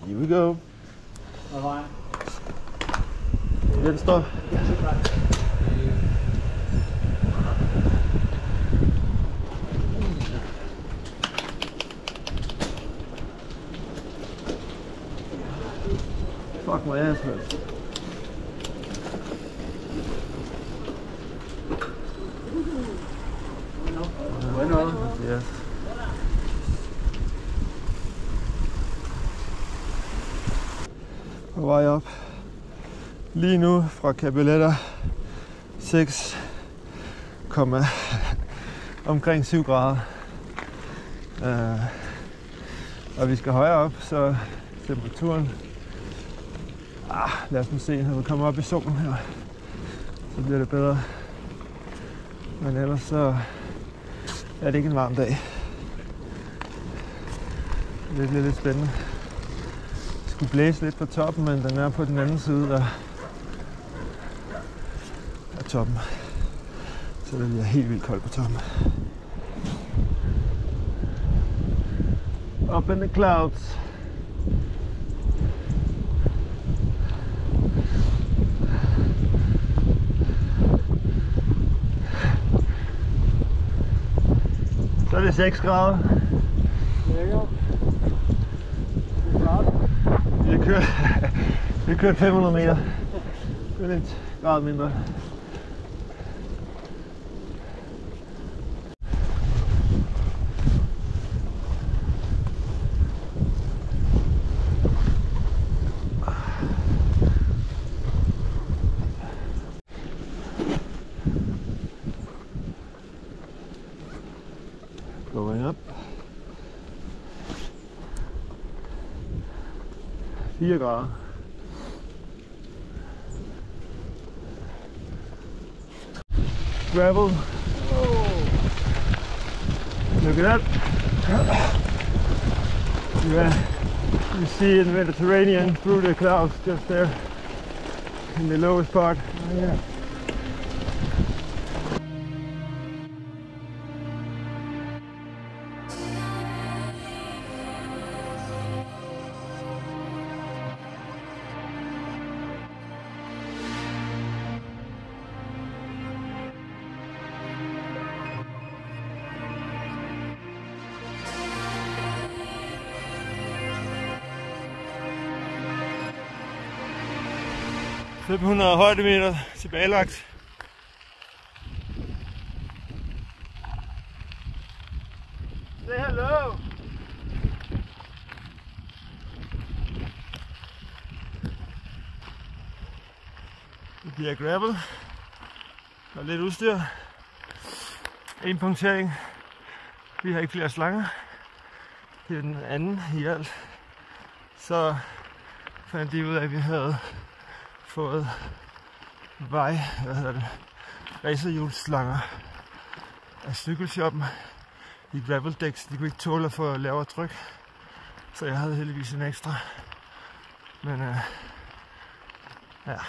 Here we go. Venstre. Fuck my ass, man. Bueno. Yes. På vej op. Lige nu fra Cabaletta 6, omkring 7 grader. Og vi skal højere op, så temperaturen... lad os nu se, når vi kommer op i sumpen her, så bliver det bedre. Men ellers så er det ikke en varm dag. Det bliver lidt spændende. Det skulle blæse lidt på toppen, men den er på den anden side af toppen. Så det bliver helt vildt koldt på toppen. Up in the clouds. Så er det 6 grader. Vi har kørt 500 meter. Det er lidt grad mindre. Going up. 4 grader. Gravel. Look at that. Yeah, you see the Mediterranean through the clouds just there in the lowest part. Oh, yeah. – 500 højdemeter tilbagelagt. Say hello! Det bliver gravel og lidt udstyr. En punktering. Vi har ikke flere slanger. Det er den anden i alt. Så fandt de ud af, at vi havde fået racerhjulsslanger af cykelshoppen i graveldæks. De kunne ikke tåle at få lavere tryk, så jeg havde heldigvis en ekstra. Men ja, jeg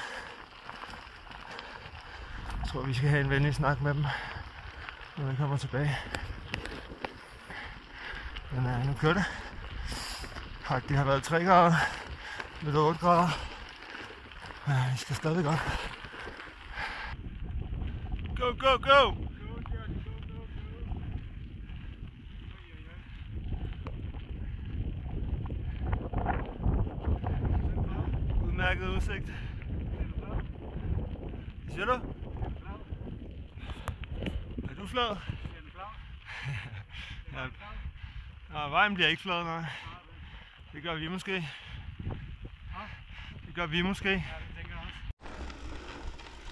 tror vi skal have en venlig snak med dem, når vi kommer tilbage. Men nu kører det. Det har været 3 grader, lidt 8 grader. Vi skal stadig op. Go, go, go! Udmærket udsigt. Hvad siger du? Er du flad? Ja. Vejen bliver ikke flad, nej. Det gør vi måske. Det gør vi måske.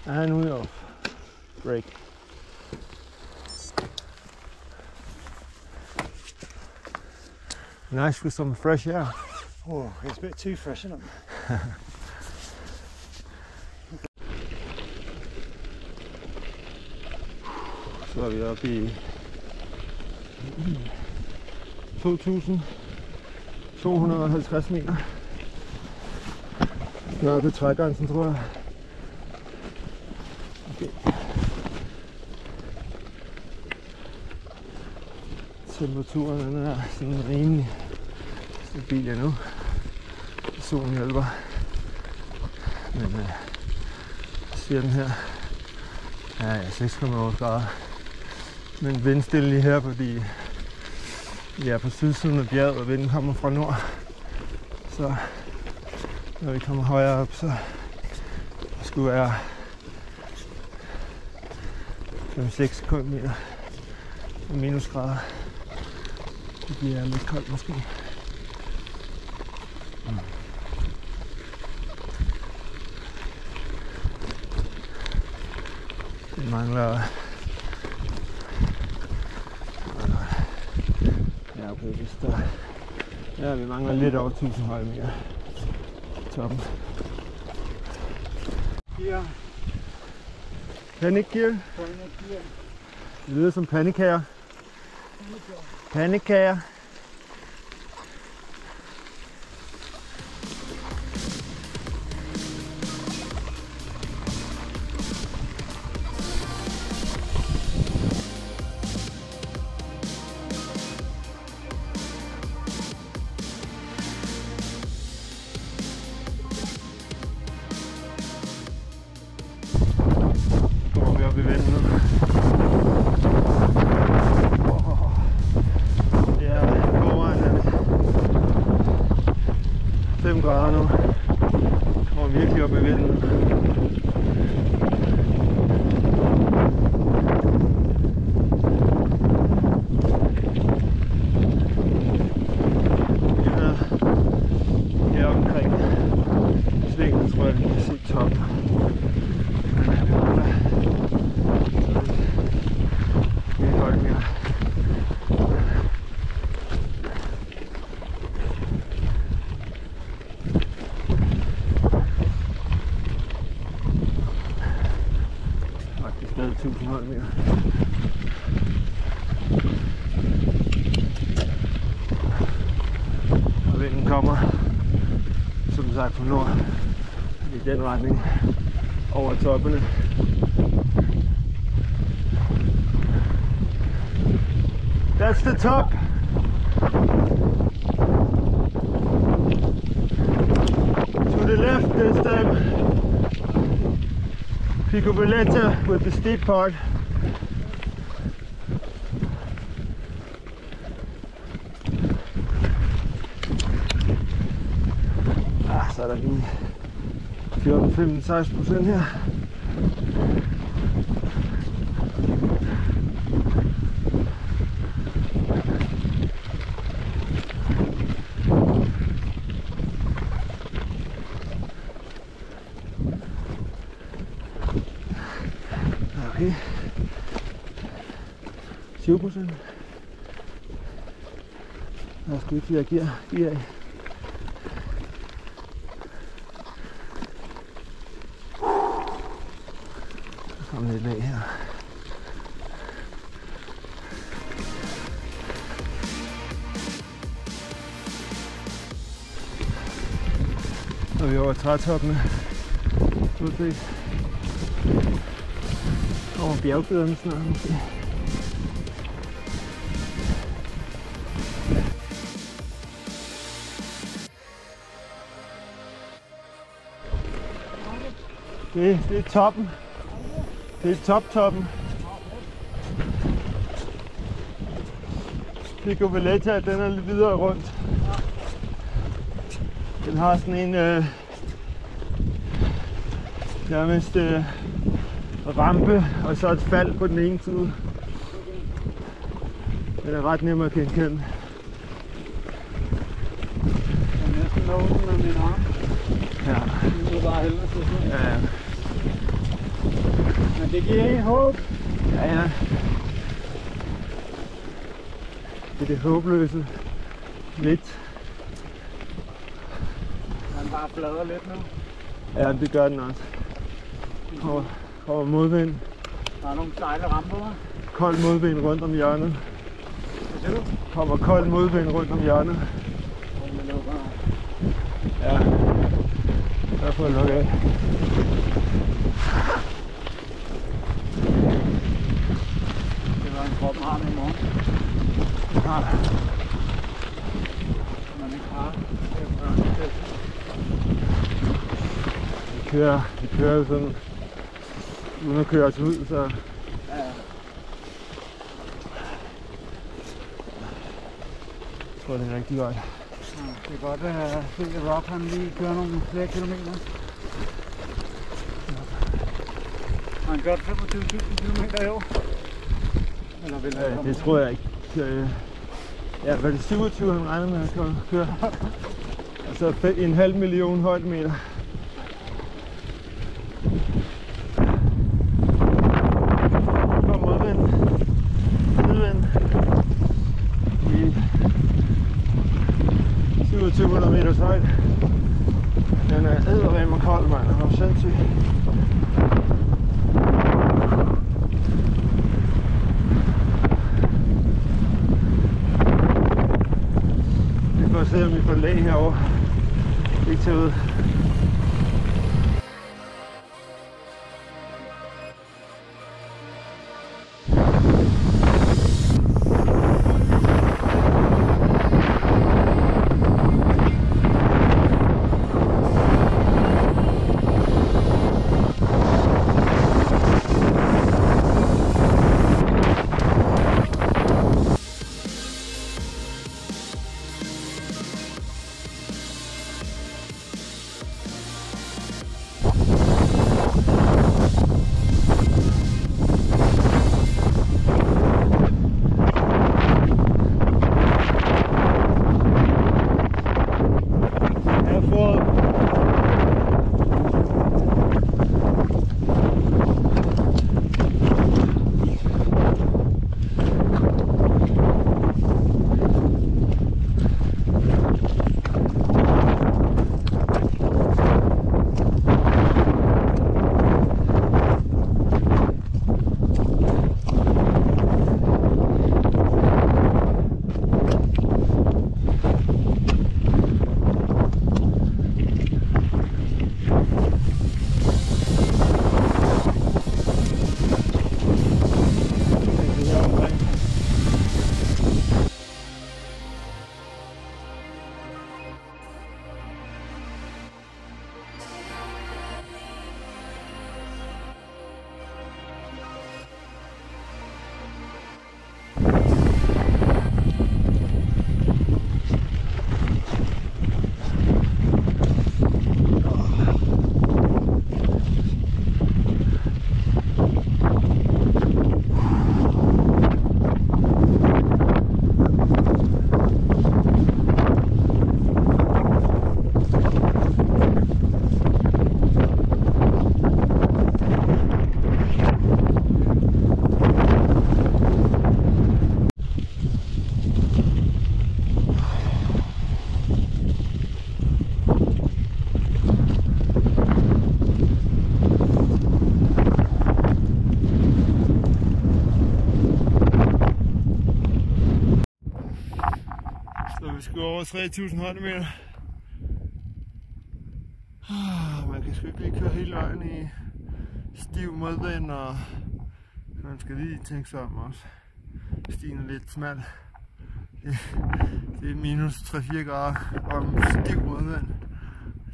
And we off. Break. Nice with some fresh air. Oh, it's a bit too fresh, isn't it? Så er vi oppe i 2250 meter. Nu er det trægrænsen, tror jeg. Okay. Temperaturen er sådan rimelig stabil endnu. solen hjælper. Men siger den her, ja, 6,8 grader. Men vindstille lige her, fordi vi er på sydsiden af bjerget, og vinden kommer fra nord. Så når vi kommer højere op, så skulle være 5-6 sekundmeter og minusgrader. Det bliver lidt koldt måske. Det mangler... Ja, okay, hvis der... Ja, vi mangler lidt over 1000 højde mere. Toppen. Gear. Panic gear. Det lyder som pandekager. Pandekager. Grader nu. Kommer virkelig op i vinden. Her omkring svingen tror jeg, vi kan se toppen. Lidt højt mere. Stadig 1000 højde mere. Og vinden kommer, som sagt, fra nord i den retning over toppene. That's the top! To the left this time. Pico Valletta with the steep part. Så er der lige 14-15-16% her. Okay. 20%. Jeg skal ikke gear af. Så kommer lidt af her. Så er vi over trætoppene. Udset. Kommer bjergbederne snart måske. Det er toppen. Det er top-toppen. Pico Valletta, den er lidt videre rundt. Den har sådan en nærmest rampe, og så et fald på den ene side. Den er ret nem at genkende. Jeg er næsten nået med min arm. Ja. Det er bare helvede til sådan. Ja. Men det giver en håb. Ja. Det er det håbløse. Lidt. Den bare flader lidt nu. Ja, det gør den også. Kommer modvind. Der er nogle stejle ramper, hva'? Kold modvind rundt om hjørnet. Hvad siger du? Kommer kold modvind rundt om hjørnet. Ja. Der får jeg lukke af. Det var en krop har i morgen. Ja. Man ikke har. Det er kører jo sådan, uden at køre os ud, så... Ja. Jeg tror, det er rigtig godt. Ja, det er godt at se, at Rob han lige kører nogle flere kilometer. Har han gjort 25.000 kilometer i år? Eller vil han Det tror jeg ikke. Ja, var det 27, han regner med, at han skal køre? Altså 1,5 million højdemeter. Kom modvind. Sydvind. I 2700 meters højde. Den er eddermame kold, mand. Den var sindssyg. Vi får se, om vi får læg herovre. Ikke til ud. Vi skal over 3000 højdemeter. Man kan sgu ikke lige køre hele vejen i stiv modvind, og man skal lige tænke sig om også. Stien er lidt smal. Det er minus 3-4 grader om stiv modvind.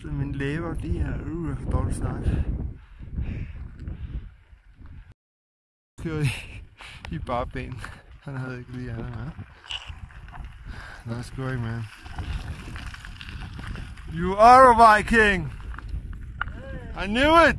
Så mine læber, de er jeg kan dårligt snakke. Kører i bare ben. Han havde ikke lige andet med. Nice going, man. You are a Viking! I knew it!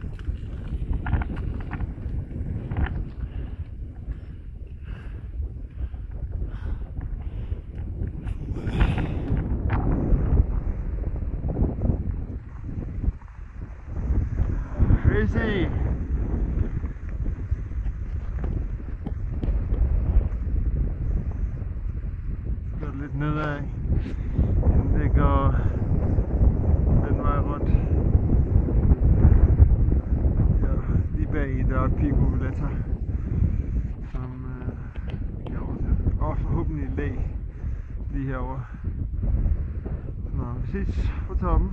Crazy! Lidt nedad, inden det går den vej rundt. Ja, lige bag der er Pico Valletta, som og forhåbentlig læg lige herovre. Nå, vi ses på toppen.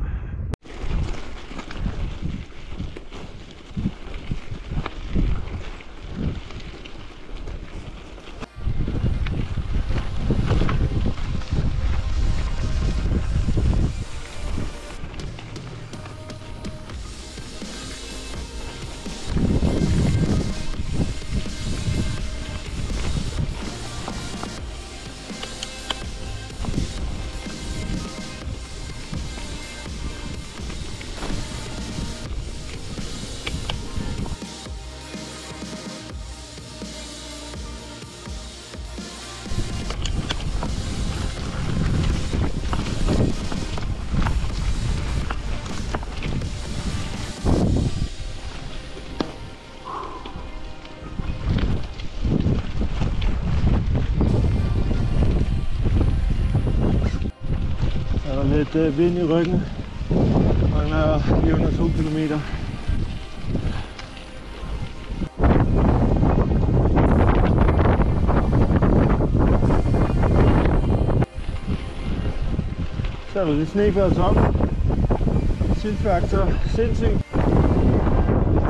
lidt vind i ryggen. Mangler lige under 2 kilometer. Så er der lidt sne på toppen. Tidsfaktor sindssygt.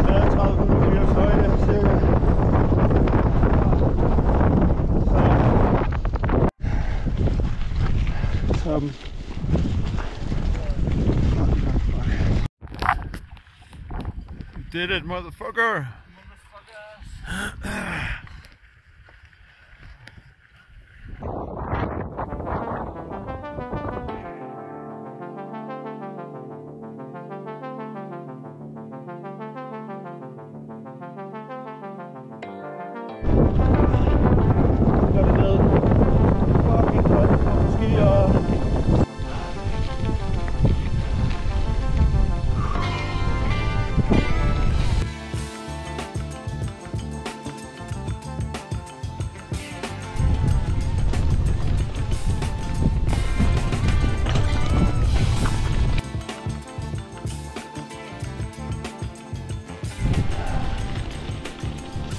33 meters højde cirka. Så toppen. You did it, motherfucker!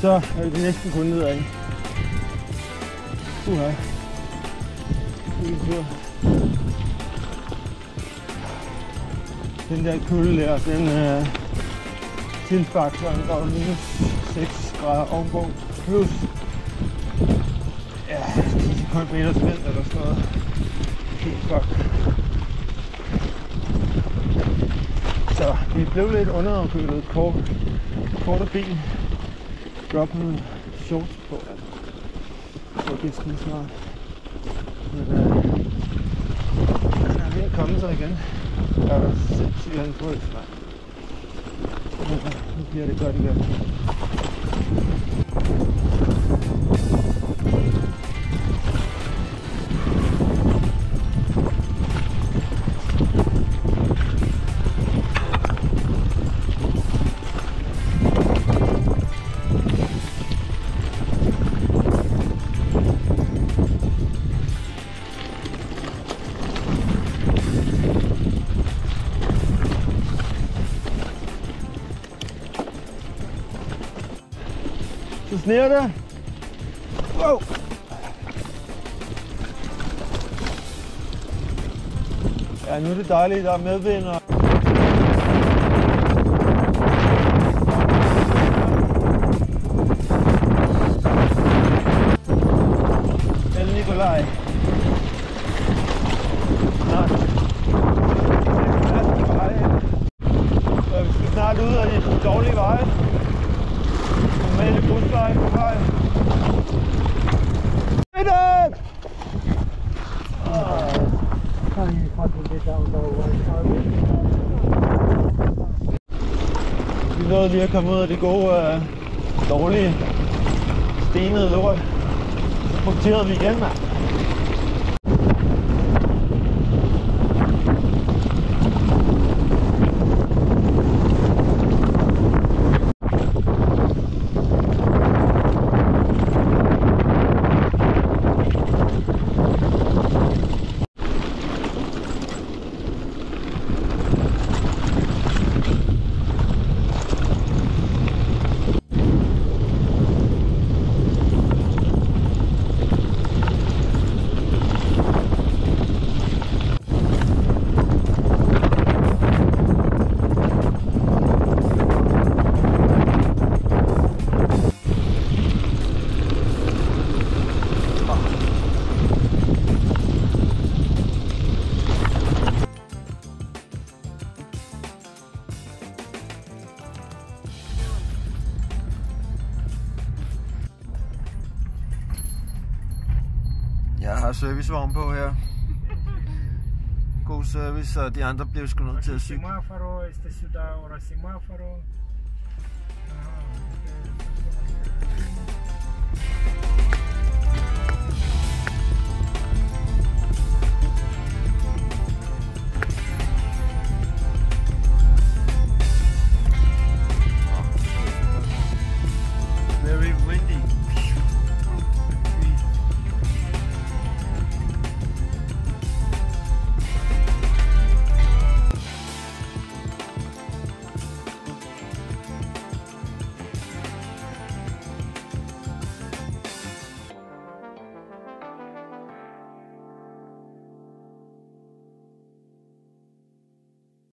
Så er det næsten kun nedad. Uha. Den der kulde der, den tidsfaktoren går minus 6 grader ovenpå. Plus ja, 10 sekundmeters vind eller sådan noget. Helt fuck. Så vi blev lidt underopfyldet korte ben. Drop nogle shorts på, altså. Så det er skide smart. Men han er ved at komme sig igen. Der er sindssygt hans brød snart. Nu bliver det godt igen. Så sneer det. Wow. Ja, nu er det dejligt, der er medvind og El Nikolaj. Snart. Vi skal snart ud af de dårlige veje. Normale busveje på vej. Vi nåede lige at komme ud af det gode, dårlige, stenede lort. Så punkterede vi igen, mand. Jeg har servicevogn på her. God service, og de andre bliver sgu nødt til at cykle. Semáforo, este ciudad ahora semáforo.